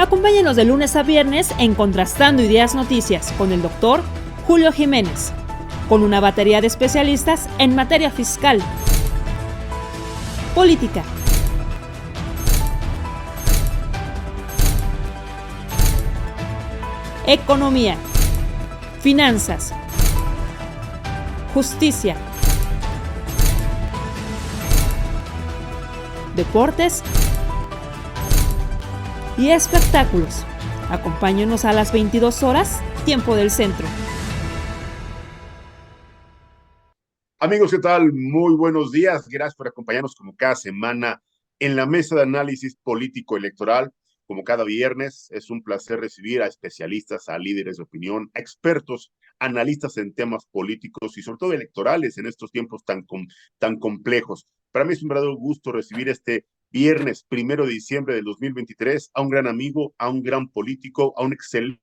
Acompáñenos de lunes a viernes en Contrastando Ideas Noticias con el doctor Julio Jiménez, con una batería de especialistas en materia fiscal, política, economía, finanzas, justicia, deportes y espectáculos. Acompáñenos a las 22 horas, tiempo del centro. Amigos, ¿qué tal? Muy buenos días. Gracias por acompañarnos como cada semana en la mesa de análisis político electoral. Como cada viernes, es un placer recibir a especialistas, a líderes de opinión, a expertos, analistas en temas políticos y sobre todo electorales en estos tiempos tan complejos. Para mí es un verdadero gusto recibir este viernes 1 de diciembre del 2023 a un gran amigo, a un gran político, a un excelente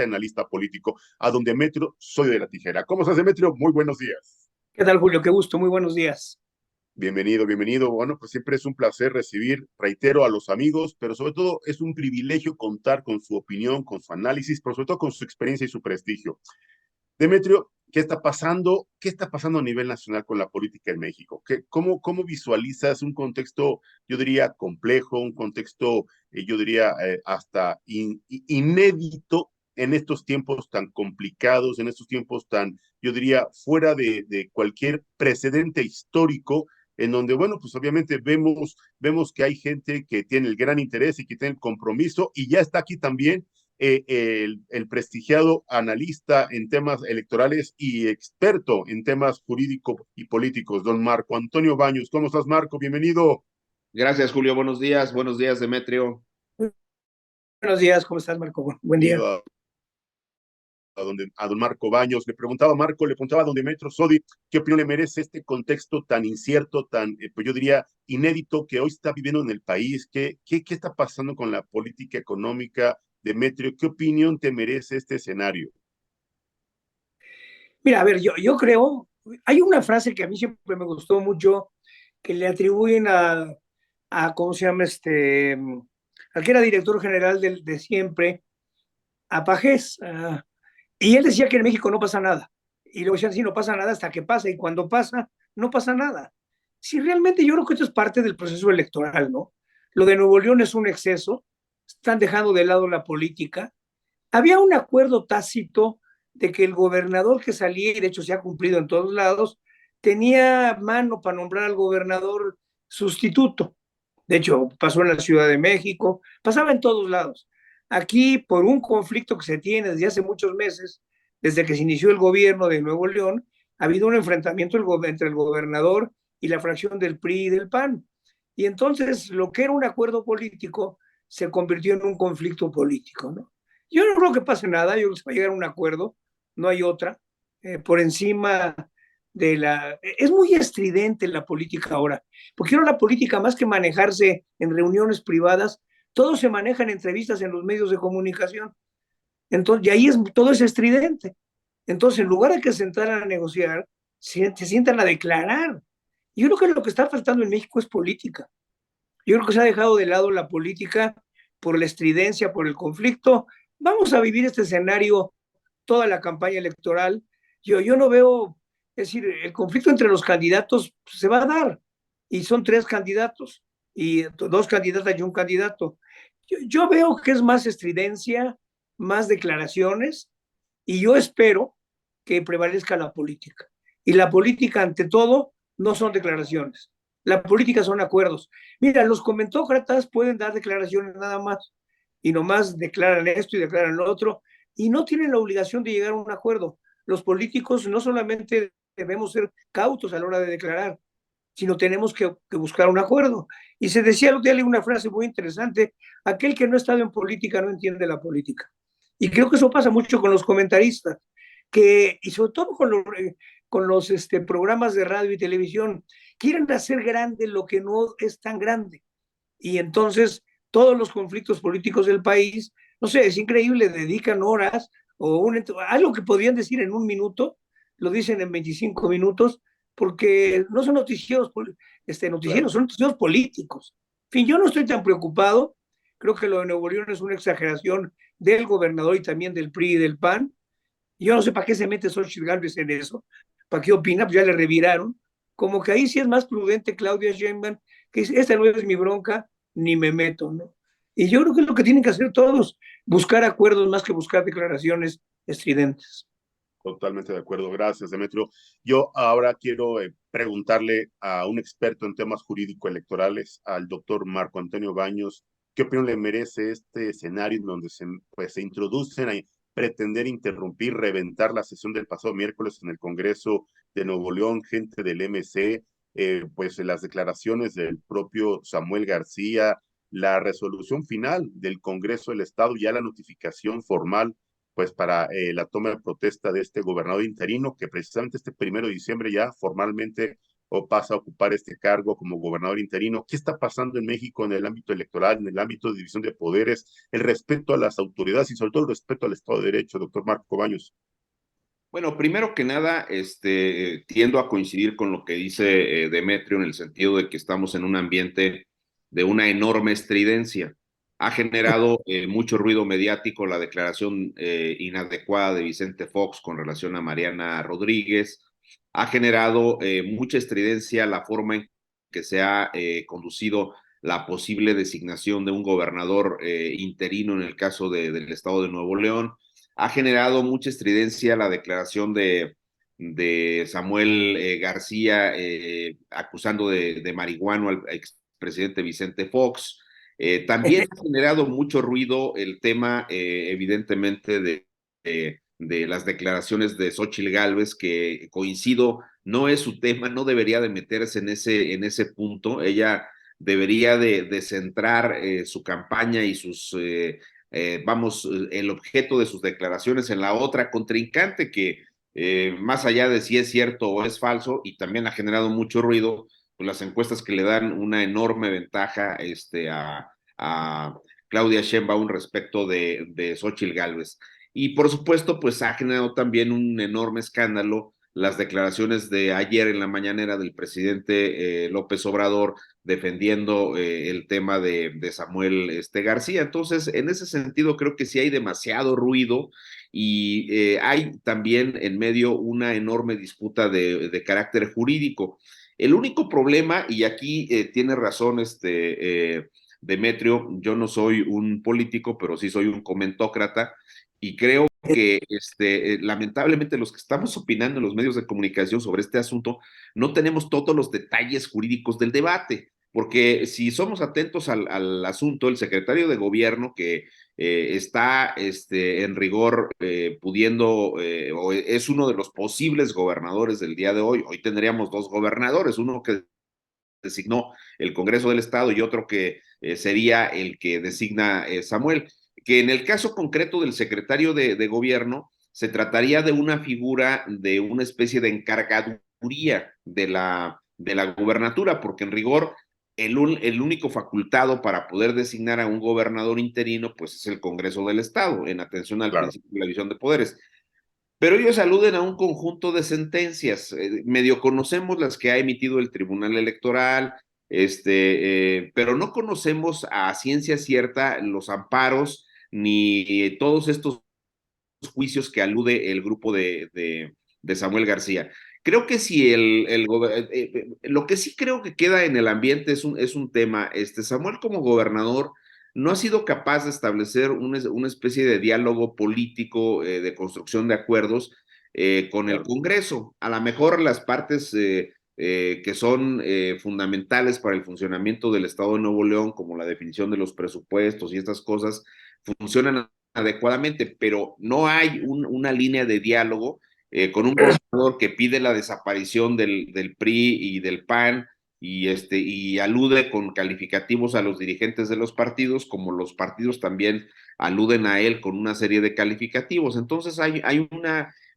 analista político, a don Demetrio Soy de la Tijera. ¿Cómo estás, Demetrio? Muy buenos días. ¿Qué tal, Julio? Qué gusto, muy buenos días. Bienvenido, bienvenido. Bueno, pues siempre es un placer recibir, reitero, a los amigos, pero sobre todo es un privilegio contar con su opinión, con su análisis, pero sobre todo con su experiencia y su prestigio. Demetrio, ¿qué está pasando? ¿Qué está pasando a nivel nacional con la política en México? ¿Cómo visualizas un contexto, yo diría, complejo, un contexto, yo diría, hasta inédito en estos tiempos tan complicados, en estos tiempos tan, yo diría, fuera de cualquier precedente histórico, en donde, bueno, pues obviamente vemos que hay gente que tiene el gran interés y que tiene el compromiso, y ya está aquí también el prestigiado analista en temas electorales y experto en temas jurídicos y políticos, don Marco Antonio Baños. ¿Cómo estás, Marco? Bienvenido. Gracias, Julio. Buenos días, Demetrio. Buenos días, ¿cómo estás, Marco? Buen día. A don Marco Baños. Le preguntaba a don Demetrio Sodi, ¿qué opinión le merece este contexto tan incierto, tan, pues yo diría, inédito que hoy está viviendo en el país? ¿Qué está pasando con la política económica? Demetrio, ¿qué opinión te merece este escenario? Mira, a ver, yo creo, hay una frase que a mí siempre me gustó mucho, que le atribuyen ¿cómo se llama? Al que era director general de siempre, a Pajés. Y él decía que en México no pasa nada. Y luego decían, sí, no pasa nada hasta que pasa. Y cuando pasa, no pasa nada. Sí, realmente yo creo que esto es parte del proceso electoral, ¿no? Lo de Nuevo León es un exceso. Están dejando de lado la política. Había un acuerdo tácito de que el gobernador que salía, y de hecho se ha cumplido en todos lados, tenía mano para nombrar al gobernador sustituto. De hecho, pasó en la Ciudad de México, pasaba en todos lados. Aquí, por un conflicto que se tiene desde hace muchos meses, desde que se inició el gobierno de Nuevo León, ha habido un enfrentamiento entre el gobernador y la fracción del PRI y del PAN. Y entonces, lo que era un acuerdo político se convirtió en un conflicto político, ¿no? Yo no creo que pase nada, yo creo que se va a llegar a un acuerdo, no hay otra. Por encima de la... Es muy estridente la política ahora, porque ahora la política, más que manejarse en reuniones privadas, todo se maneja en entrevistas en los medios de comunicación. Entonces, y ahí todo es estridente. Entonces, en lugar de que se sentaran a negociar, se sientan a declarar. Yo creo que lo que está faltando en México es política. Yo creo que se ha dejado de lado la política por la estridencia, por el conflicto. Vamos a vivir este escenario toda la campaña electoral. Yo no veo, es decir, el conflicto entre los candidatos se va a dar, y son 3 candidatos, y 2 candidatas y un candidato. Yo veo que es más estridencia, más declaraciones, y yo espero que prevalezca la política. Y la política, ante todo, no son declaraciones. La política son acuerdos. Mira, los comentócratas pueden dar declaraciones nada más, y nomás declaran esto y declaran lo otro, y no tienen la obligación de llegar a un acuerdo. Los políticos no solamente debemos ser cautos a la hora de declarar, sino tenemos que buscar un acuerdo. Y se decía, lo de una frase muy interesante: aquel que no ha estado en política no entiende la política. Y creo que eso pasa mucho con los comentaristas, y sobre todo con los programas de radio y televisión, quieren hacer grande lo que no es tan grande. Y entonces todos los conflictos políticos del país, no sé, es increíble, dedican horas algo que podrían decir en 1 minuto, lo dicen en 25 minutos, porque no son noticieros, noticieros, son noticieros políticos. En fin, yo no estoy tan preocupado, Creo que lo de Nuevo León es una exageración del gobernador y también del PRI y del PAN. Yo no sé para qué se mete Xochitl Gálvez en eso, para qué opina, pues ya le reviraron. Como que ahí sí es más prudente Claudia Sheinbaum, que dice, esta no es mi bronca, ni me meto, ¿no? Y yo creo que es lo que tienen que hacer todos, buscar acuerdos más que buscar declaraciones estridentes. Totalmente de acuerdo. Gracias, Demetrio. Yo ahora quiero preguntarle a un experto en temas jurídico-electorales, al doctor Marco Antonio Baños, ¿qué opinión le merece este escenario en donde se introducen a pretender interrumpir, reventar la sesión del pasado miércoles en el Congreso de Nuevo León, gente del MC, pues las declaraciones del propio Samuel García, la resolución final del Congreso del Estado, ya la notificación formal pues para la toma de protesta de este gobernador interino que precisamente este 1 de diciembre ya formalmente pasa a ocupar este cargo como gobernador interino? ¿Qué está pasando en México en el ámbito electoral, en el ámbito de división de poderes, el respeto a las autoridades y sobre todo el respeto al Estado de Derecho, doctor Marco Baños? Bueno, primero que nada, tiendo a coincidir con lo que dice Demetrio en el sentido de que estamos en un ambiente de una enorme estridencia. Ha generado mucho ruido mediático la declaración inadecuada de Vicente Fox con relación a Mariana Rodríguez. Ha generado mucha estridencia la forma en que se ha conducido la posible designación de un gobernador interino en el caso del estado de Nuevo León. Ha generado mucha estridencia la declaración de Samuel García acusando de marihuano al expresidente Vicente Fox. También ha generado mucho ruido el tema, evidentemente, de las declaraciones de Xochitl Gálvez, que coincido, no es su tema, no debería de meterse en ese punto. Ella debería de centrar su campaña y sus el objeto de sus declaraciones en la otra contrincante que más allá de si es cierto o es falso, y también ha generado mucho ruido, pues las encuestas que le dan una enorme ventaja a Claudia Sheinbaum respecto de Xochitl Gálvez. Y por supuesto, pues ha generado también un enorme escándalo las declaraciones de ayer en la mañanera del presidente López Obrador defendiendo el tema de Samuel García. Entonces, en ese sentido, creo que sí hay demasiado ruido y hay también en medio una enorme disputa de carácter jurídico. El único problema, y aquí tiene razón Demetrio, yo no soy un político, pero sí soy un comentócrata, y creo que lamentablemente los que estamos opinando en los medios de comunicación sobre este asunto no tenemos todos los detalles jurídicos del debate, porque si somos atentos al asunto, el secretario de gobierno que está en rigor pudiendo, o es uno de los posibles gobernadores del día de hoy tendríamos dos gobernadores, uno que designó el Congreso del Estado y otro que sería el que designa Samuel, que en el caso concreto del secretario de gobierno se trataría de una figura de una especie de encargaduría de la gubernatura, porque en rigor el único facultado para poder designar a un gobernador interino pues es el Congreso del Estado, en atención al Claro. principio de la división de poderes. Pero ellos aluden a un conjunto de sentencias, medio conocemos las que ha emitido el Tribunal Electoral, pero no conocemos a ciencia cierta los amparos ni todos estos juicios que alude el grupo de Samuel García. Creo que si lo que sí creo que queda en el ambiente es un tema, Samuel como gobernador no ha sido capaz de establecer una especie de diálogo político de construcción de acuerdos con el Congreso. A lo mejor las partes que son fundamentales para el funcionamiento del Estado de Nuevo León, como la definición de los presupuestos y estas cosas, funcionan adecuadamente, pero no hay una línea de diálogo con un gobernador que pide la desaparición del PRI y del PAN y alude con calificativos a los dirigentes de los partidos, como los partidos también aluden a él con una serie de calificativos. Entonces hay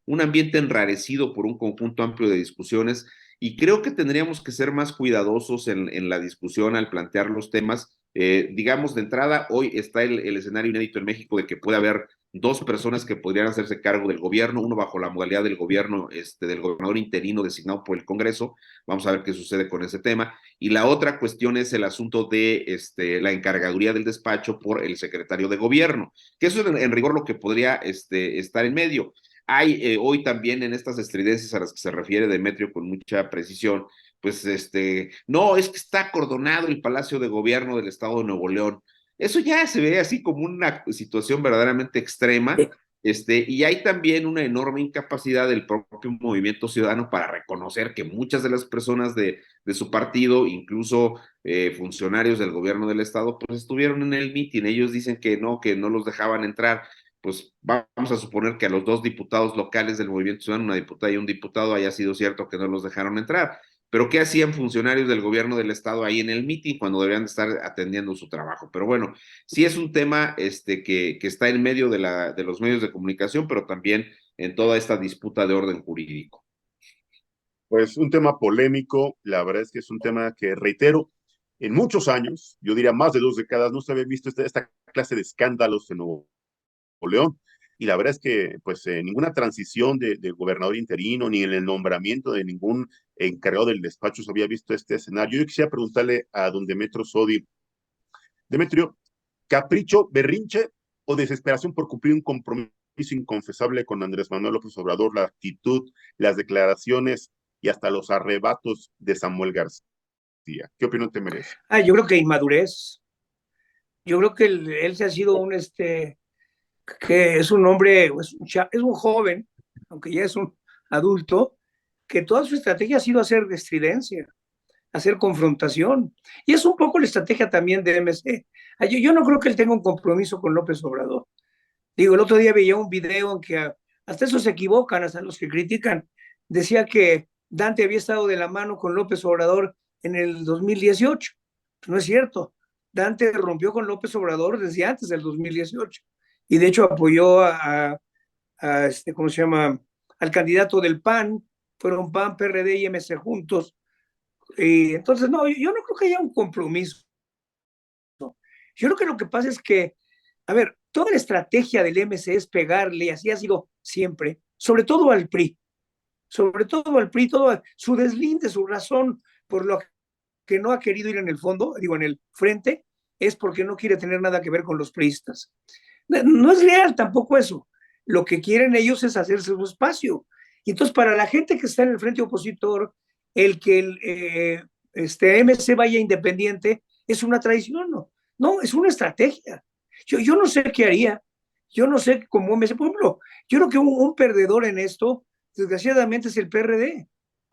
un ambiente enrarecido por un conjunto amplio de discusiones y creo que tendríamos que ser más cuidadosos en la discusión al plantear los temas Digamos, de entrada, hoy está el escenario inédito en México de que puede haber dos personas que podrían hacerse cargo del gobierno, uno bajo la modalidad del gobierno, del gobernador interino designado por el Congreso. Vamos a ver qué sucede con ese tema. Y la otra cuestión es el asunto de la encargaduría del despacho por el secretario de gobierno, que eso es en rigor lo que podría estar en medio. Hay hoy también en estas estridencias a las que se refiere Demetrio con mucha precisión, pues no, es que está acordonado el Palacio de Gobierno del Estado de Nuevo León. Eso ya se ve así como una situación verdaderamente extrema, y hay también una enorme incapacidad del propio movimiento ciudadano para reconocer que muchas de las personas de su partido, incluso funcionarios del gobierno del estado, pues estuvieron en el mitin. Ellos dicen que no los dejaban entrar. Pues vamos a suponer que a los dos diputados locales del movimiento ciudadano, una diputada y un diputado, haya sido cierto que no los dejaron entrar. Pero ¿qué hacían funcionarios del gobierno del estado ahí en el mitin cuando deberían estar atendiendo su trabajo? Pero bueno, sí es un tema que está en medio de los medios de comunicación, pero también en toda esta disputa de orden jurídico. Pues un tema polémico, la verdad es que es un tema que, reitero, en muchos años, yo diría más de 2 décadas, no se había visto esta clase de escándalos en Nuevo León. Y la verdad es que, pues, ninguna transición de gobernador interino, ni en el nombramiento de ningún encargado del despacho se había visto este escenario. Yo quisiera preguntarle a don Demetrio Sodi. Demetrio, ¿capricho, berrinche o desesperación por cumplir un compromiso inconfesable con Andrés Manuel López Obrador, la actitud, las declaraciones y hasta los arrebatos de Samuel García? ¿Qué opinión te merece? Yo creo que inmadurez. Yo creo que él se ha sido que es un hombre, es un joven, aunque ya es un adulto, que toda su estrategia ha sido hacer estridencia, hacer confrontación. Y es un poco la estrategia también de MC. Yo no creo que él tenga un compromiso con López Obrador. Digo, el otro día veía un video en que hasta eso se equivocan, hasta los que critican. Decía que Dante había estado de la mano con López Obrador en el 2018. Pues no es cierto. Dante rompió con López Obrador desde antes del 2018. Y de hecho apoyó ¿cómo se llama? Al candidato del PAN. Fueron PAN, PRD y MC juntos. Y entonces, no, yo no creo que haya un compromiso. Yo creo que lo que pasa es que, a ver, toda la estrategia del MC es pegarle, así ha sido siempre, sobre todo al PRI, todo su deslinde, su razón por lo que no ha querido ir en el fondo, digo, en el frente, es porque no quiere tener nada que ver con los priistas. No es real tampoco eso. Lo que quieren ellos es hacerse su espacio. Y entonces, para la gente que está en el frente opositor, el que MC vaya independiente es una traición, ¿no? No, es una estrategia. Yo no sé qué haría. Yo no sé cómo MC, por ejemplo, yo creo que un perdedor en esto, desgraciadamente, es el PRD.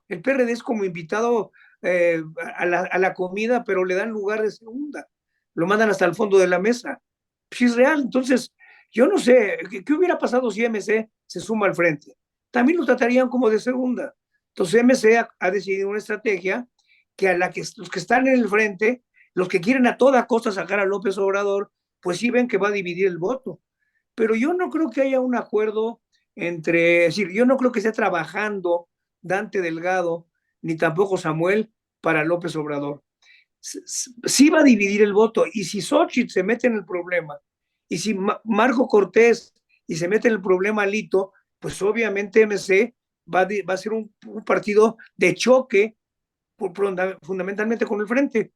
El PRD es como invitado a la comida, pero le dan lugar de segunda. Lo mandan hasta el fondo de la mesa. Pues es real. Entonces, yo no sé, ¿qué hubiera pasado si MC se suma al frente? También lo tratarían como de segunda. Entonces, MC ha decidido una estrategia que a la que los que están en el frente, los que quieren a toda costa sacar a López Obrador, pues sí ven que va a dividir el voto. Pero yo no creo que haya un acuerdo entre, es decir, yo no creo que esté trabajando Dante Delgado, ni tampoco Samuel, para López Obrador. Sí va a dividir el voto, y si Xochitl se mete en el problema, y si Marco Cortés y se mete en el problema Lito, pues obviamente MC va a ser un partido de choque fundamentalmente con el frente.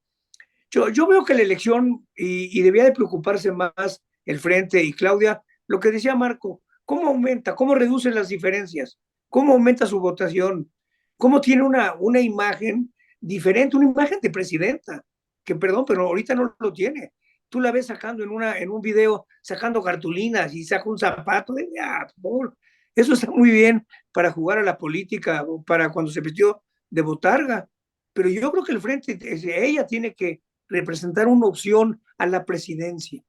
Yo veo que la elección, y debía de preocuparse más el frente y Claudia, lo que decía Marco, ¿cómo aumenta? ¿Cómo reduce las diferencias? ¿Cómo aumenta su votación? ¿Cómo tiene una imagen diferente, una imagen de presidenta? Que perdón, pero ahorita no lo tiene. Tú la ves sacando en un video, sacando cartulinas y saca un zapato. Eso está muy bien para jugar a la política o para cuando se vistió de botarga. Pero yo creo que el frente, ella tiene que representar una opción a la presidencia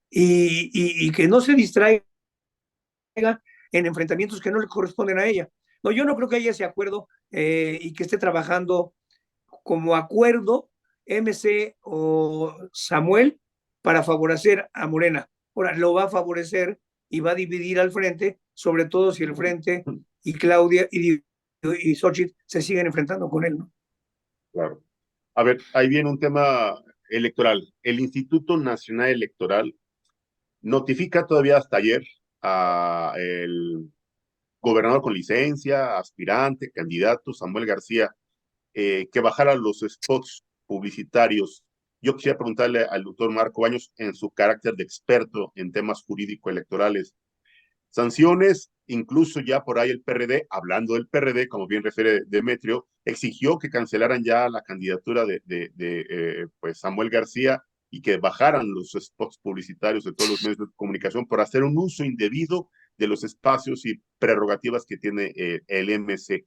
y que no se distraiga en enfrentamientos que no le corresponden a ella. No, yo no creo que haya ese acuerdo y que esté trabajando como acuerdo MC o Samuel para favorecer a Morena. Ahora, lo va a favorecer y va a dividir al frente, sobre todo si el frente y Claudia y Xochitl se siguen enfrentando con él, ¿no? Claro. A ver, ahí viene un tema electoral. El Instituto Nacional Electoral notifica todavía hasta ayer a el gobernador con licencia, aspirante, candidato, Samuel García, que bajara los spots publicitarios. Yo quisiera preguntarle al doctor Marco Baños, en su carácter de experto en temas jurídico-electorales, sanciones, incluso ya por ahí el PRD, hablando del PRD, como bien refiere Demetrio, exigió que cancelaran ya la candidatura de pues Samuel García y que bajaran los spots publicitarios de todos los medios de comunicación por hacer un uso indebido de los espacios y prerrogativas que tiene el MC.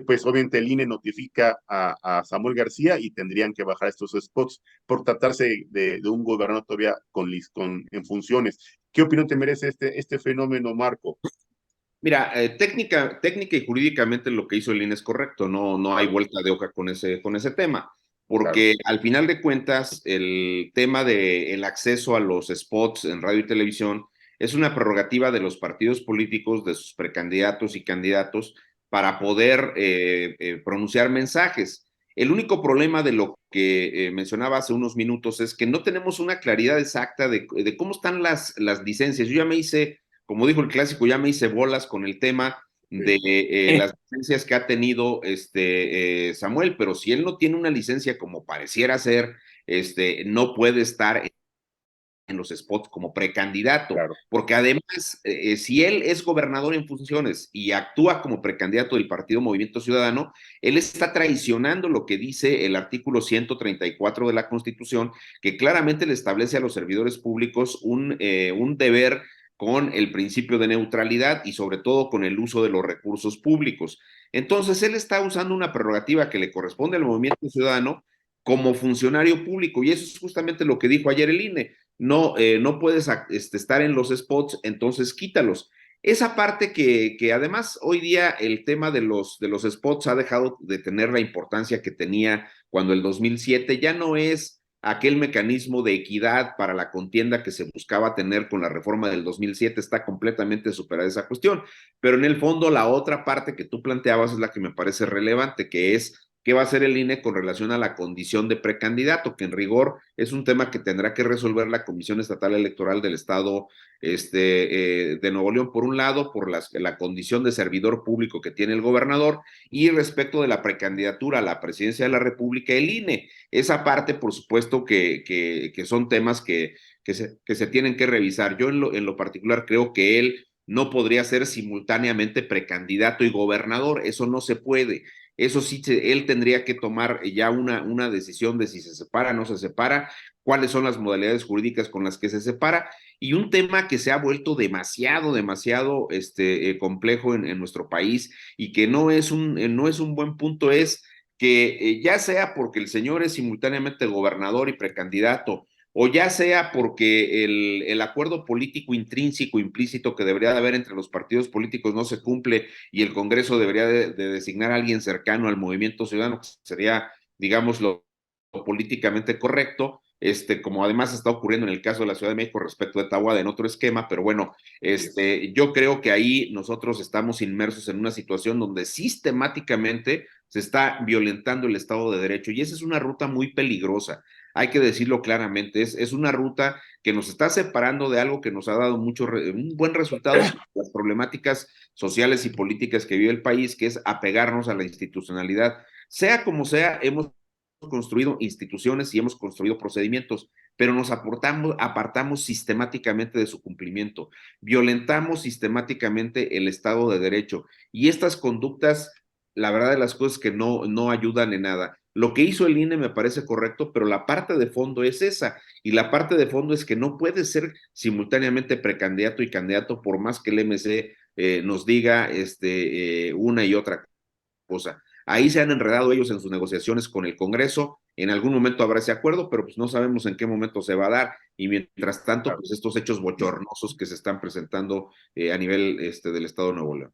Pues obviamente el INE notifica a Samuel García y tendrían que bajar estos spots por tratarse de un gobernador todavía en funciones. ¿Qué opinión te merece este fenómeno, Marco? Mira, técnica y jurídicamente lo que hizo el INE es correcto, no hay vuelta de hoja con ese tema, porque Claro. al final de cuentas el tema del acceso a los spots en radio y televisión es una prerrogativa de los partidos políticos, de sus precandidatos y candidatos para poder pronunciar mensajes. El único problema de lo que mencionaba hace unos minutos es que no tenemos una claridad exacta de cómo están las licencias. Yo ya me hice, como dijo el clásico, ya me hice bolas con el tema de las licencias que ha tenido Samuel, pero si él no tiene una licencia como pareciera ser, no puede estar en los spots como precandidato, Claro. porque además, si él es gobernador en funciones y actúa como precandidato del Partido Movimiento Ciudadano, él está traicionando lo que dice el artículo 134 de la Constitución, que claramente le establece a los servidores públicos un deber con el principio de neutralidad y sobre todo con el uso de los recursos públicos. Entonces, él está usando una prerrogativa que le corresponde al Movimiento Ciudadano como funcionario público, y eso es justamente lo que dijo ayer el INE. No puedes estar en los spots, entonces quítalos. Esa parte que además hoy día el tema de los spots ha dejado de tener la importancia que tenía cuando el 2007 ya no es aquel mecanismo de equidad para la contienda que se buscaba tener con la reforma del 2007, está completamente superada esa cuestión, pero en el fondo la otra parte que tú planteabas es la que me parece relevante, que es qué va a hacer el INE con relación a la condición de precandidato, que en rigor es un tema que tendrá que resolver la Comisión Estatal Electoral del Estado de Nuevo León, por un lado, por la condición de servidor público que tiene el gobernador, y respecto de la precandidatura a la presidencia de la República, el INE. Esa parte, por supuesto, que son temas que se tienen que revisar. Yo en lo particular creo que él no podría ser simultáneamente precandidato y gobernador, eso no se puede. Eso sí, él tendría que tomar ya una decisión de si se separa o no se separa, cuáles son las modalidades jurídicas con las que se separa, y un tema que se ha vuelto demasiado complejo en nuestro país y que no es un buen punto, es que ya sea porque el señor es simultáneamente gobernador y precandidato, o ya sea porque el acuerdo político intrínseco, implícito que debería de haber entre los partidos políticos no se cumple y el Congreso debería de designar a alguien cercano al Movimiento Ciudadano, que sería, digamos, lo políticamente correcto, como además está ocurriendo en el caso de la Ciudad de México respecto de Tahuada en otro esquema, pero bueno, yo creo que ahí nosotros estamos inmersos en una situación donde sistemáticamente se está violentando el Estado de Derecho, y esa es una ruta muy peligrosa. Hay que decirlo claramente, es una ruta que nos está separando de algo que nos ha dado un buen resultado, las problemáticas sociales y políticas que vive el país, que es apegarnos a la institucionalidad. Sea como sea, hemos construido instituciones y hemos construido procedimientos, pero nos apartamos sistemáticamente de su cumplimiento, violentamos sistemáticamente el Estado de Derecho, y estas conductas, la verdad de las cosas, que no ayudan en nada. Lo que hizo el INE me parece correcto, pero la parte de fondo es esa, y la parte de fondo es que no puede ser simultáneamente precandidato y candidato, por más que el MC nos diga una y otra cosa. Ahí se han enredado ellos en sus negociaciones con el Congreso, en algún momento habrá ese acuerdo, pero pues no sabemos en qué momento se va a dar, y mientras tanto, pues estos hechos bochornosos que se están presentando a nivel del Estado de Nuevo León.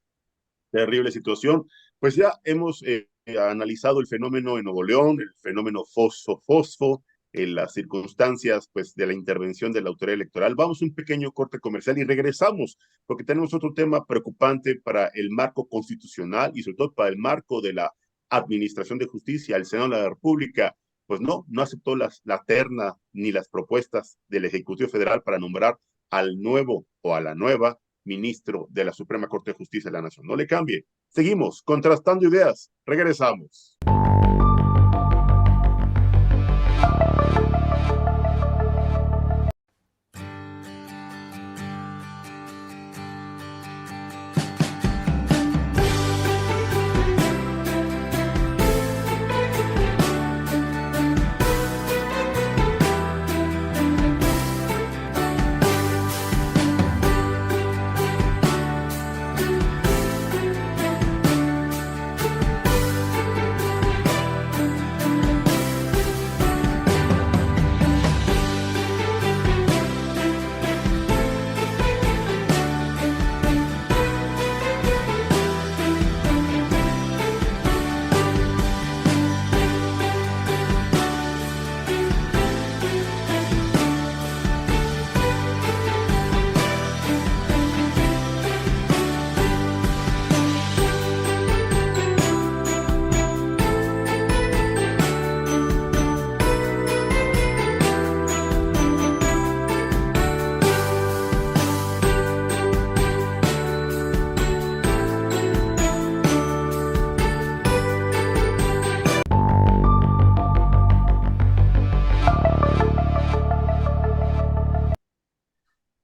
Terrible situación. Pues ya hemos analizado el fenómeno en Nuevo León, el fenómeno fosfo, las circunstancias pues de la intervención de la autoridad electoral. Vamos a un pequeño corte comercial y regresamos, porque tenemos otro tema preocupante para el marco constitucional y sobre todo para el marco de la Administración de Justicia, el Senado de la República. pues no aceptó la terna ni las propuestas del Ejecutivo Federal para nombrar al nuevo o a la nueva ministro de la Suprema Corte de Justicia de la Nación. No le cambie. Seguimos contrastando ideas. Regresamos.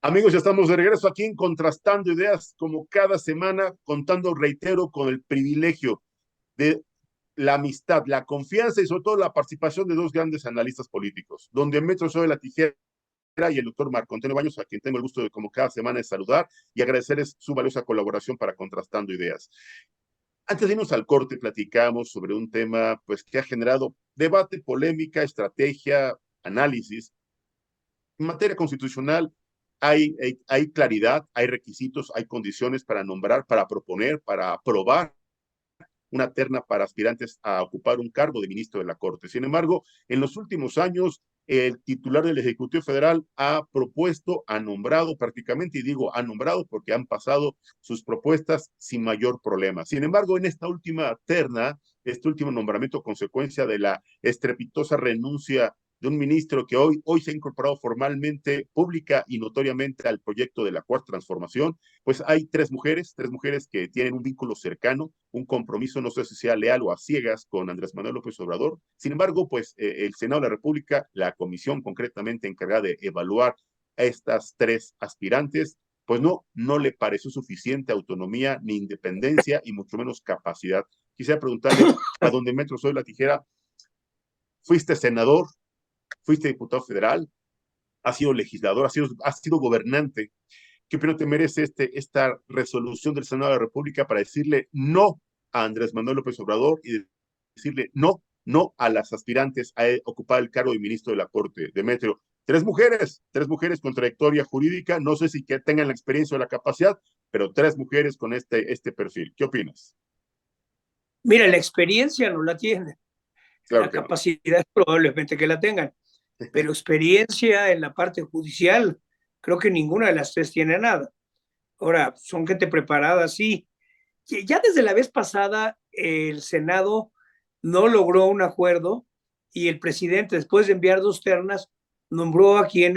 Amigos, ya estamos de regreso aquí en Contrastando Ideas, como cada semana, contando, reitero, con el privilegio de la amistad, la confianza y sobre todo la participación de dos grandes analistas políticos, don Demetrio Soy de la Tijera y el doctor Marco Antonio Baños, a quien tengo el gusto de, como cada semana, de saludar y agradecerles su valiosa colaboración para Contrastando Ideas. Antes de irnos al corte, platicamos sobre un tema pues, que ha generado debate, polémica, estrategia, análisis. En materia constitucional, hay claridad, hay requisitos, hay condiciones para nombrar, para proponer, para aprobar una terna para aspirantes a ocupar un cargo de ministro de la Corte. Sin embargo, en los últimos años, el titular del Ejecutivo Federal ha propuesto, ha nombrado prácticamente, y digo ha nombrado porque han pasado sus propuestas sin mayor problema. Sin embargo, en esta última terna, este último nombramiento, consecuencia de la estrepitosa renuncia de un ministro que hoy se ha incorporado formalmente, pública y notoriamente al proyecto de la Cuarta Transformación, pues hay tres mujeres que tienen un vínculo cercano, un compromiso, no sé si sea leal o a ciegas, con Andrés Manuel López Obrador. Sin embargo, pues el Senado de la República, la comisión concretamente encargada de evaluar a estas tres aspirantes, pues no le pareció suficiente autonomía ni independencia y mucho menos capacidad. Quisiera preguntarle a don Demetrio Soy la Tijera, fuiste senador, fuiste diputado federal, has sido legislador, has sido gobernante. ¿Qué opinión te merece esta resolución del Senado de la República para decirle no a Andrés Manuel López Obrador y decirle no a las aspirantes a ocupar el cargo de ministro de la Corte? Demetrio, tres mujeres con trayectoria jurídica, no sé si que tengan la experiencia o la capacidad, pero tres mujeres con este perfil. ¿Qué opinas? Mira, la experiencia no la tienen. Claro la que capacidad no. Probablemente que la tengan, pero experiencia en la parte judicial, creo que ninguna de las tres tiene nada. Ahora, son gente preparada, sí. Ya desde la vez pasada, el Senado no logró un acuerdo y el presidente, después de enviar dos ternas, nombró a quien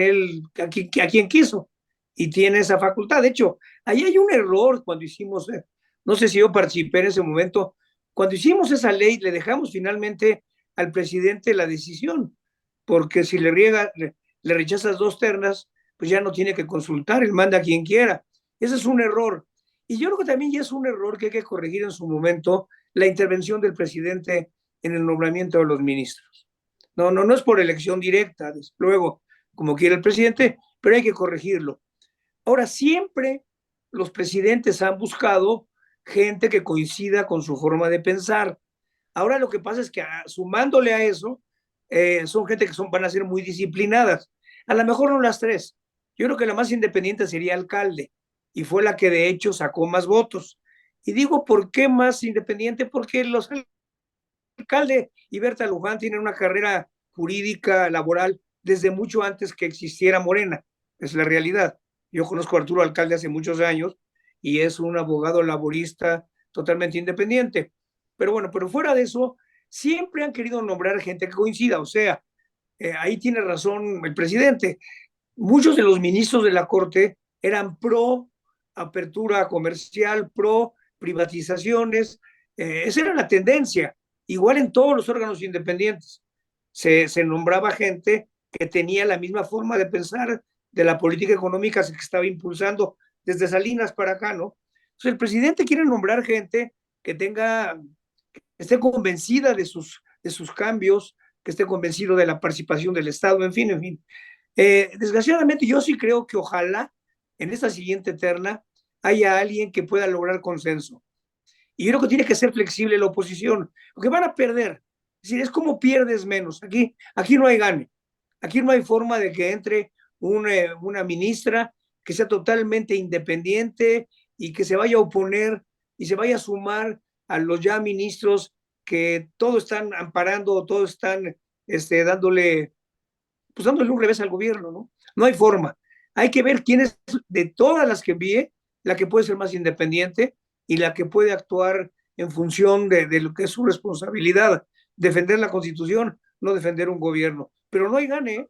quiso y tiene esa facultad. De hecho, ahí hay un error cuando hicimos, no sé si yo participé en ese momento, cuando hicimos esa ley, le dejamos finalmente al presidente la decisión, porque si le rechazas dos ternas, pues ya no tiene que consultar, él manda a quien quiera. Ese es un error. Y yo creo que también ya es un error que hay que corregir en su momento, la intervención del presidente en el nombramiento de los ministros. No es por elección directa, desde luego, como quiere el presidente, pero hay que corregirlo. Ahora, siempre los presidentes han buscado gente que coincida con su forma de pensar. Ahora lo que pasa es que sumándole a eso, son gente que van a ser muy disciplinadas. A lo mejor no las tres. Yo creo que la más independiente sería alcalde, y fue la que de hecho sacó más votos. Y digo, ¿por qué más independiente? Porque los alcaldes y Berta Luján tienen una carrera jurídica, laboral, desde mucho antes que existiera Morena. Es la realidad. Yo conozco a Arturo Alcalde hace muchos años y es un abogado laborista totalmente independiente. Pero bueno, pero fuera de eso, siempre han querido nombrar gente que coincida, o sea, ahí tiene razón el presidente. Muchos de los ministros de la Corte eran pro apertura comercial, pro privatizaciones, esa era la tendencia, igual en todos los órganos independientes. Se nombraba gente que tenía la misma forma de pensar de la política económica que estaba impulsando desde Salinas para acá, ¿no? Entonces el presidente quiere nombrar gente que tenga, que esté convencida de sus cambios, que esté convencido de la participación del Estado, en fin, en fin. Desgraciadamente yo sí creo que ojalá en esta siguiente terna haya alguien que pueda lograr consenso. Y yo creo que tiene que ser flexible la oposición, porque van a perder. Es decir, es como pierdes menos. Aquí no hay gane. Aquí no hay forma de que entre una ministra que sea totalmente independiente y que se vaya a oponer y se vaya a sumar a los ya ministros que todo están amparando, todo están dándole, pues dándole un revés al gobierno, ¿no? No hay forma. Hay que ver quién es de todas las que envíe la que puede ser más independiente y la que puede actuar en función de lo que es su responsabilidad, defender la Constitución, no defender un gobierno. Pero no hay gane, ¿eh?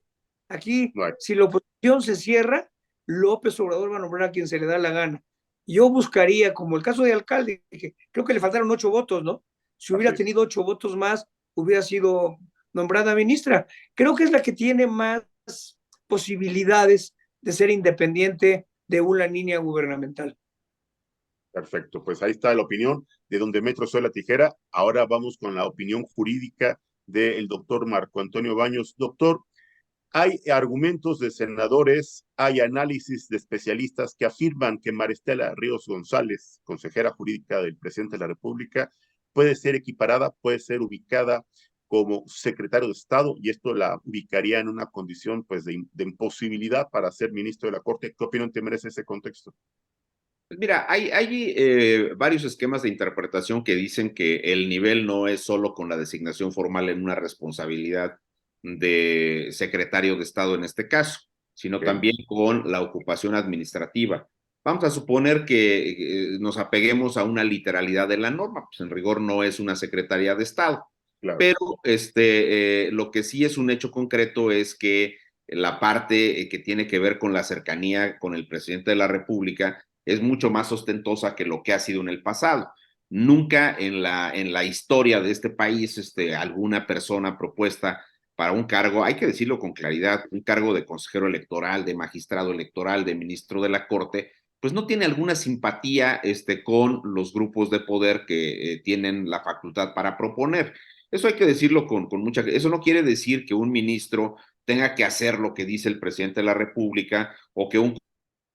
Aquí, No hay. si la oposición se cierra, López Obrador va a nombrar a quien se le da la gana. Yo buscaría, como el caso de alcalde, que creo que le faltaron 8 votos, ¿no? Si hubiera tenido 8 votos más, hubiera sido nombrada ministra. Creo que es la que tiene más posibilidades de ser independiente de una línea gubernamental. Perfecto, pues ahí está la opinión de don Demetrio Sola Tijera. Ahora vamos con la opinión jurídica del doctor Marco Antonio Baños. Doctor, hay argumentos de senadores, hay análisis de especialistas que afirman que Maristela Ríos González, consejera jurídica del presidente de la República, puede ser equiparada, puede ser ubicada como secretario de Estado, y esto la ubicaría en una condición pues de imposibilidad para ser ministro de la Corte. ¿Qué opinión te merece ese contexto? Pues mira, hay varios esquemas de interpretación que dicen que el nivel no es solo con la designación formal en una responsabilidad de secretario de Estado en este caso, sino también con la ocupación administrativa. Vamos a suponer que nos apeguemos a una literalidad de la norma, pues en rigor no es una secretaría de Estado, Claro. pero lo que sí es un hecho concreto es que la parte que tiene que ver con la cercanía con el presidente de la República es mucho más ostentosa que lo que ha sido en el pasado. Nunca en la historia de este país alguna persona propuesta para un cargo, hay que decirlo con claridad, un cargo de consejero electoral, de magistrado electoral, de ministro de la Corte, pues no tiene alguna simpatía con los grupos de poder que tienen la facultad para proponer. Eso hay que decirlo con mucha... Eso no quiere decir que un ministro tenga que hacer lo que dice el presidente de la República o que un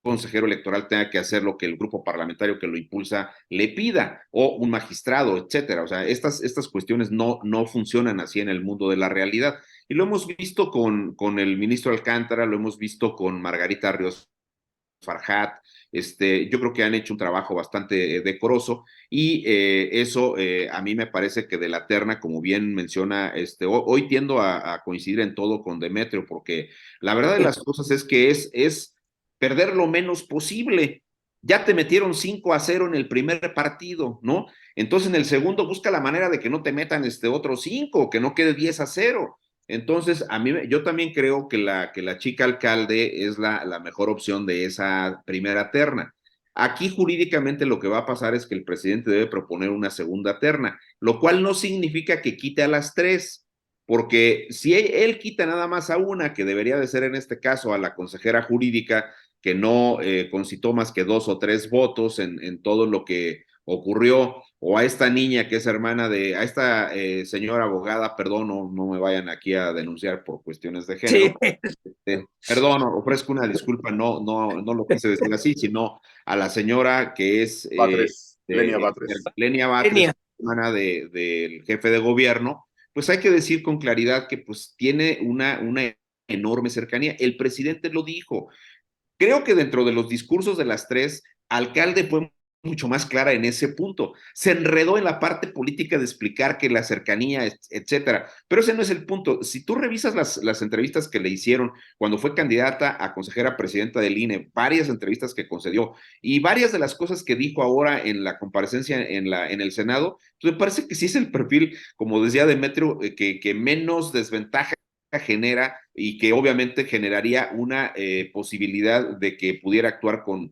consejero electoral tenga que hacer lo que el grupo parlamentario que lo impulsa le pida, o un magistrado, etcétera. O sea, estas cuestiones no funcionan así en el mundo de la realidad. Y lo hemos visto con el ministro Alcántara, lo hemos visto con Margarita Ríos Farhat. Yo creo que han hecho un trabajo bastante decoroso y eso a mí me parece que de la terna, como bien menciona, hoy tiendo a coincidir en todo con Demetrio, porque la verdad de las cosas es que es perder lo menos posible. Ya te metieron 5-0 en el primer partido, ¿no? Entonces en el segundo busca la manera de que no te metan otros 5, que no quede 10-0. Entonces, yo también creo que la chica alcalde es la mejor opción de esa primera terna. Aquí jurídicamente lo que va a pasar es que el presidente debe proponer una segunda terna, lo cual no significa que quite a las 3, porque si él quita nada más a una, que debería de ser en este caso a la consejera jurídica, que no concitó más que 2 o 3 votos en todo lo que ocurrió, o a esta niña que es hermana a esta señora abogada, perdón, no me vayan aquí a denunciar por cuestiones de género. Sí. Perdón, ofrezco una disculpa, no lo quise decir así, sino a la señora que es Batres, Lenia Batres. Lenia Batres, hermana del jefe de gobierno. Pues hay que decir con claridad que pues tiene una enorme cercanía. El presidente lo dijo. Creo que dentro de los discursos de las 3, alcalde fue mucho más clara en ese punto. Se enredó en la parte política de explicar que la cercanía, etcétera. Pero ese no es el punto. Si tú revisas las entrevistas que le hicieron cuando fue candidata a consejera presidenta del INE, varias entrevistas que concedió y varias de las cosas que dijo ahora en la comparecencia en el Senado, pues me parece que sí es el perfil, como decía Demetrio, que menos desventaja genera y que obviamente generaría una posibilidad de que pudiera actuar con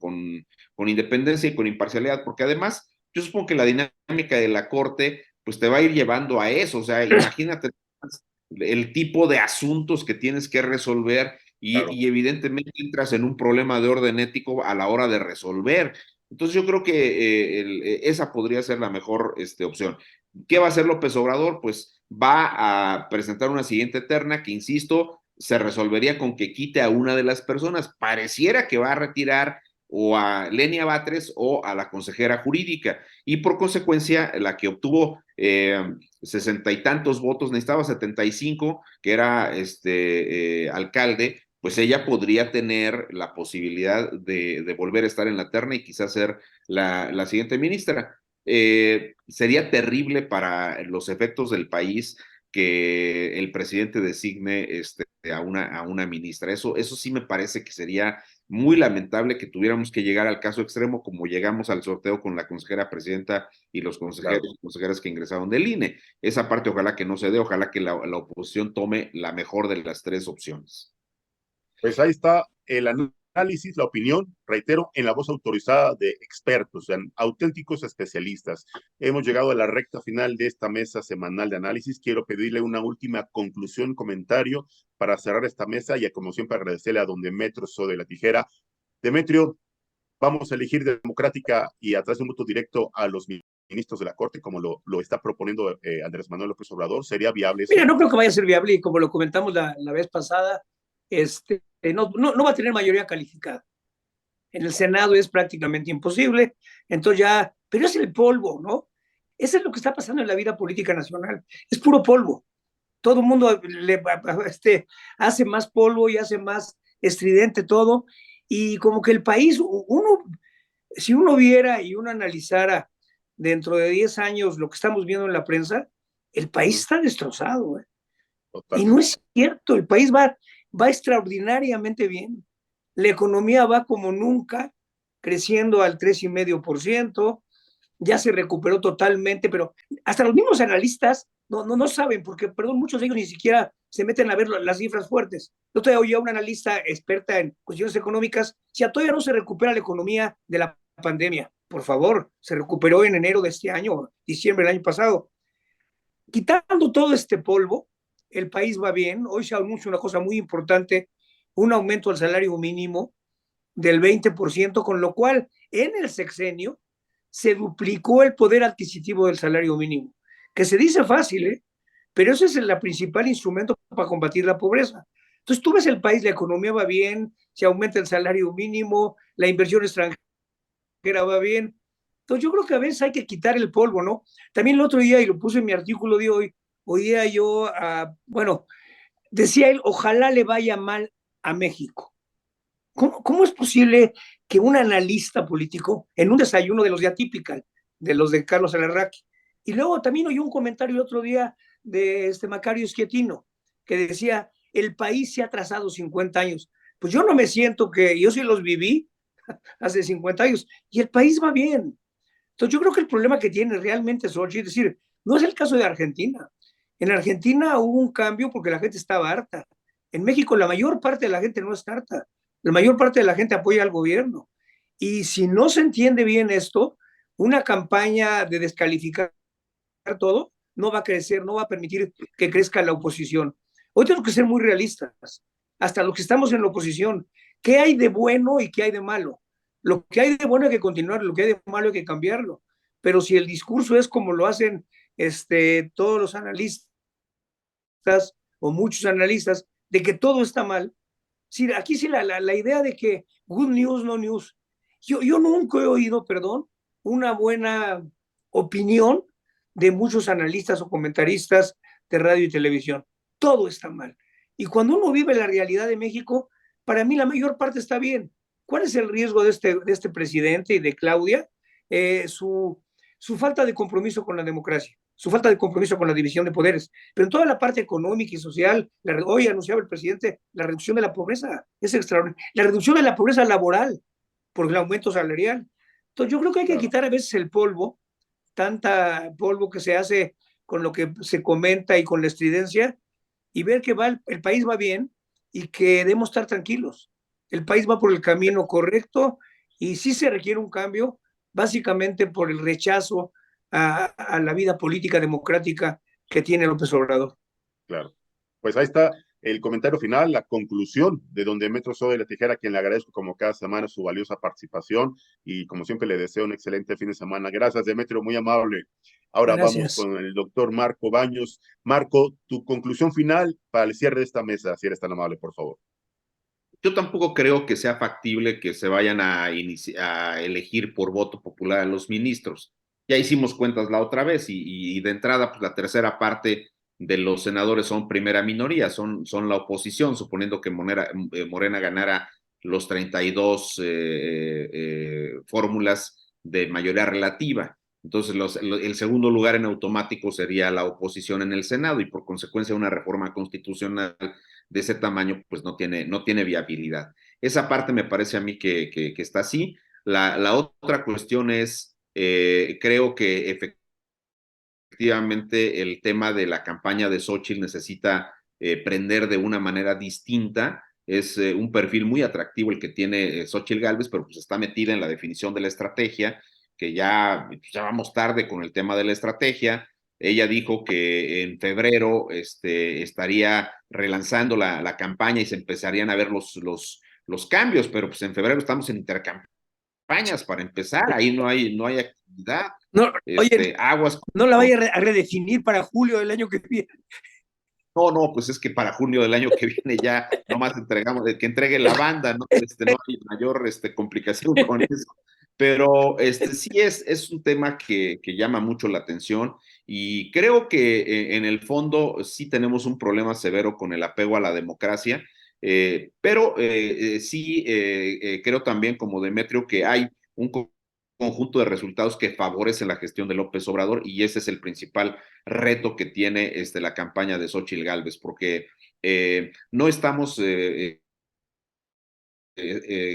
independencia y con imparcialidad, porque además yo supongo que la dinámica de la corte pues te va a ir llevando a eso, o sea, imagínate el tipo de asuntos que tienes que resolver Claro. y evidentemente entras en un problema de orden ético a la hora de resolver. Entonces yo creo que esa podría ser la mejor opción. ¿Qué va a hacer López Obrador? Pues va a presentar una siguiente terna que, insisto, se resolvería con que quite a una de las personas. Pareciera que va a retirar o a Lenia Batres o a la consejera jurídica. Y por consecuencia, la que obtuvo 60 y tantos votos, necesitaba 75, que era alcalde, pues ella podría tener la posibilidad de volver a estar en la terna y quizás ser la siguiente ministra. Sería terrible para los efectos del país que el presidente designe a una ministra. Eso sí me parece que sería muy lamentable que tuviéramos que llegar al caso extremo como llegamos al sorteo con la consejera presidenta y los consejeros y consejeras que ingresaron del INE. Esa parte ojalá que no se dé, ojalá que la oposición tome la mejor de las tres opciones. Pues ahí está el análisis, la opinión, reitero, en la voz autorizada de expertos, auténticos especialistas. Hemos llegado a la recta final de esta mesa semanal de análisis. Quiero pedirle una última conclusión, comentario para cerrar esta mesa y, como siempre, agradecerle a don Demetrio So de la Tijera. Demetrio, vamos a elegir democrática y a través de un voto directo a los ministros de la Corte, como lo está proponiendo Andrés Manuel López Obrador. ¿Sería viable eso? Mira, no creo que vaya a ser viable y como lo comentamos la vez pasada, no va a tener mayoría calificada. En el Senado es prácticamente imposible, entonces ya, pero es el polvo, ¿no? Eso es lo que está pasando en la vida política nacional, es puro polvo. Todo el mundo hace más polvo y hace más estridente todo, y como que el país, si uno viera y uno analizara dentro de 10 años lo que estamos viendo en la prensa, el país está destrozado, ¿eh? Y no es cierto, el país va extraordinariamente bien. La economía va como nunca, creciendo al 3,5%, ya se recuperó totalmente, pero hasta los mismos analistas no saben, porque, perdón, muchos de ellos ni siquiera se meten a ver las cifras fuertes. Yo todavía oí a una analista experta en cuestiones económicas, si todavía no se recupera la economía de la pandemia, por favor, se recuperó en enero de este año, diciembre del año pasado. Quitando todo este polvo, el país va bien. Hoy se anuncia una cosa muy importante, un aumento al salario mínimo del 20%, con lo cual en el sexenio se duplicó el poder adquisitivo del salario mínimo, que se dice fácil, ¿eh? Pero ese es el principal instrumento para combatir la pobreza. Entonces tú ves el país, la economía va bien, se aumenta el salario mínimo, la inversión extranjera va bien. Entonces yo creo que a veces hay que quitar el polvo, ¿no? También el otro día, y lo puse en mi artículo de hoy, oía yo, decía él, ojalá le vaya mal a México. ¿Cómo es posible que un analista político, en un desayuno de los de Atypical, de los de Carlos Alarraqui, y luego también oí un comentario el otro día de Macario Schettino, que decía, el país se ha trazado 50 años. Pues yo no me siento yo sí los viví hace 50 años, y el país va bien. Entonces yo creo que el problema que tiene realmente Xochitl, es decir, no es el caso de Argentina. En Argentina hubo un cambio porque la gente estaba harta. En México la mayor parte de la gente no está harta. La mayor parte de la gente apoya al gobierno. Y si no se entiende bien esto, una campaña de descalificar todo no va a crecer, no va a permitir que crezca la oposición. Hoy tenemos que ser muy realistas, hasta los que estamos en la oposición. ¿Qué hay de bueno y qué hay de malo? Lo que hay de bueno hay que continuar, lo que hay de malo hay que cambiarlo. Pero si el discurso es como lo hacen todos los analistas o muchos analistas, de que todo está mal, sí, aquí sí la idea de que good news, no news. Yo nunca he oído, perdón, una buena opinión de muchos analistas o comentaristas de radio y televisión. Todo está mal. Y cuando uno vive la realidad de México, para mí la mayor parte está bien. ¿Cuál es el riesgo de este presidente y de Claudia? su falta de compromiso con la democracia, su falta de compromiso con la división de poderes, pero en toda la parte económica y social, hoy anunciaba el presidente la reducción de la pobreza, es extraordinario, la reducción de la pobreza laboral por el aumento salarial. Entonces yo creo que hay que quitar a veces el polvo, tanta polvo que se hace con lo que se comenta y con la estridencia, y ver que el país va bien y que debemos estar tranquilos. El país va por el camino correcto y sí se requiere un cambio, básicamente por el rechazo a la vida política democrática que tiene López Obrador. Claro. Pues ahí está el comentario final, la conclusión de don Demetrio Soto de la Tijera, a quien le agradezco como cada semana su valiosa participación y como siempre le deseo un excelente fin de semana. Gracias, Demetrio, muy amable. Ahora Gracias. vamos con el doctor Marco Baños. Marco, tu conclusión final para el cierre de esta mesa, si eres tan amable, por favor. Yo tampoco creo que sea factible que se vayan a elegir por voto popular a los ministros. Ya hicimos cuentas la otra vez y de entrada, pues la tercera parte de los senadores son primera minoría, son la oposición, suponiendo que Morena ganara los 32 fórmulas de mayoría relativa. Entonces, el segundo lugar en automático sería la oposición en el Senado y por consecuencia una reforma constitucional de ese tamaño, pues no tiene viabilidad. Esa parte me parece a mí que está así. La otra cuestión es, creo que efectivamente el tema de la campaña de Xóchitl necesita prender de una manera distinta. Es un perfil muy atractivo el que tiene Xóchitl Gálvez, pero pues está metida en la definición de la estrategia, que ya vamos tarde con el tema de la estrategia. Ella dijo que en febrero estaría relanzando la campaña y se empezarían a ver los cambios, pero pues en febrero estamos en intercampañas para empezar, ahí no hay actividad. No, oye, aguas. no la vaya a redefinir para julio del año que viene. No, pues es que para junio del año que viene ya nomás entregamos, que entregue la banda, ¿no? No hay mayor complicación con eso. Pero sí es un tema que llama mucho la atención y creo que en el fondo sí tenemos un problema severo con el apego a la democracia, pero sí creo también como Demetrio que hay un conjunto de resultados que favorecen la gestión de López Obrador y ese es el principal reto que tiene la campaña de Xóchitl Gálvez, porque no estamos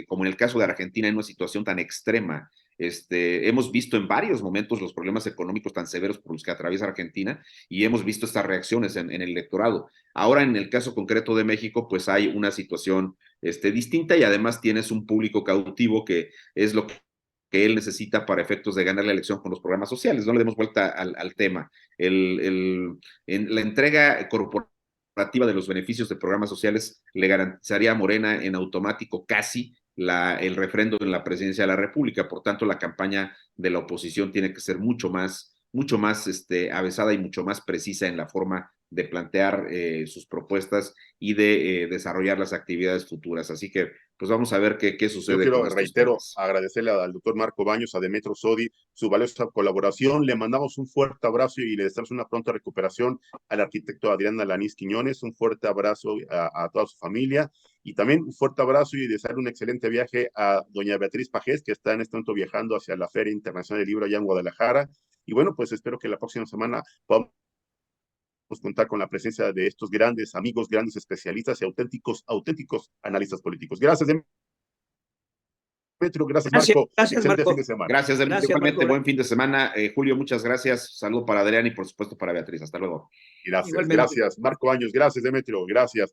como en el caso de Argentina, en una situación tan extrema. Hemos visto en varios momentos los problemas económicos tan severos por los que atraviesa Argentina y hemos visto estas reacciones en el electorado. Ahora, en el caso concreto de México, pues hay una situación distinta y además tienes un público cautivo que es lo que él necesita para efectos de ganar la elección con los programas sociales. No le demos vuelta al tema. En la entrega corporativa de los beneficios de programas sociales le garantizaría a Morena en automático casi el refrendo en la presidencia de la República. Por tanto, la campaña de la oposición tiene que ser mucho más avesada y mucho más precisa en la forma de plantear sus propuestas y de desarrollar las actividades futuras. Así que, pues vamos a ver qué sucede. Yo quiero, reitero, agradecerle al doctor Marco Baños, a Demetrio Sodi, su valiosa colaboración. Le mandamos un fuerte abrazo y le deseamos una pronta recuperación al arquitecto Adrián Alanís Quiñones. Un fuerte abrazo a toda su familia y también un fuerte abrazo y desear un excelente viaje a doña Beatriz Pajés, que está en este momento viajando hacia la Feria Internacional del Libro allá en Guadalajara. Y bueno, pues espero que la próxima semana podamos contar con la presencia de estos grandes amigos, grandes especialistas y auténticos analistas políticos. Gracias, Demetrio. Gracias, Marco. Gracias, excelente Marco. fin de semana. Gracias, Demetrio. Igualmente, buen fin de semana. Julio, muchas gracias. Saludo para Adrián y por supuesto para Beatriz. Hasta luego. Gracias, Igualmente. gracias. Marco Baños, gracias, Demetrio. Gracias.